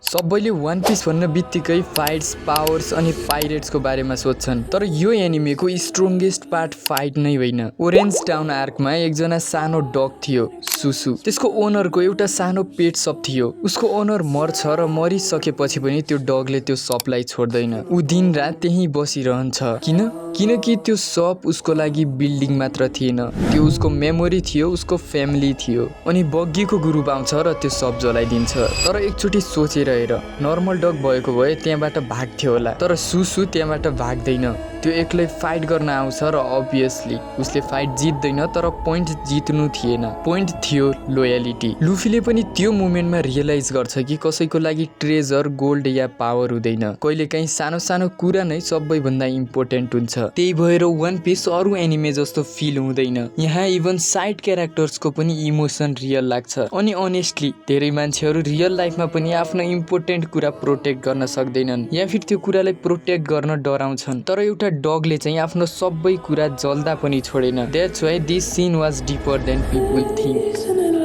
सबैले one piece भन्न बित्तिकै फाइट्स, पावर्स अनि पाइरेट्सको बारेमा सोध्छन्, तर यो एनिमेको स्ट्रङगेस्ट पार्ट फाइट नै होइन। ओरेन्ज टाउन आर्कमा एकजना सानो डग थियो, सुसु। त्यसको ओनरको एउटा सानो पेट सप थियो। उसको ओनर मर्छ र मरिसकेपछि पनि त्यो डगले त्यो सपलाई छोड्दैन। ऊ दिनरात त्यहीँ बसिरहन्छ। किनकि त्यो सप उसको लागि बिल्डिङ मात्र थिएन, त्यो उसको मेमोरी थियो, उसको फ्यामिली थियो। अनि बग्गीको ग्रुप आउँछ र त्यो सप जलाइदिन्छ। तर एकचोटि सोचेर हेर, नर्मल डग भएको भए त्यहाँबाट भाग्थ्यो होला, तर सुसु त्यहाँबाट भाग्दैन। त्यो एक्लै फाइट गर्न आउँछ र अभियसली उसले फाइट जित्दैन, तर पोइन्ट जित्नु थिएन, पोइन्ट थियो लोयलिटी। लुफीले पनि त्यो मोमेन्टमा रियलाइज गर्छ कि कसैको लागि ट्रेजर, गोल्ड या पावर हुँदैन, कहिलेकाहीँ सानो सानो कुरा नै सबैभन्दा इम्पोर्टेन्ट हुन्छ। त्यही भएर वान पिस अरू एनिमे जस्तो फिल हुँदैन। यहाँ इभन साइड क्यारेक्टर्सको पनि इमोसन रियल लाग्छ। अनि अनेस्टली धेरै मान्छेहरू रियल लाइफमा पनि आफ्नो इम्पोर्टेन्ट कुरा प्रोटेक्ट गर्न सक्दैनन्, या फिर त्यो कुरालाई प्रोटेक्ट गर्न डराउँछन्। तर एउटा डगले चाहिँ आफ्नो सबै कुरा जल्दा पनि छोडेन। That's why this scene was deeper than people think.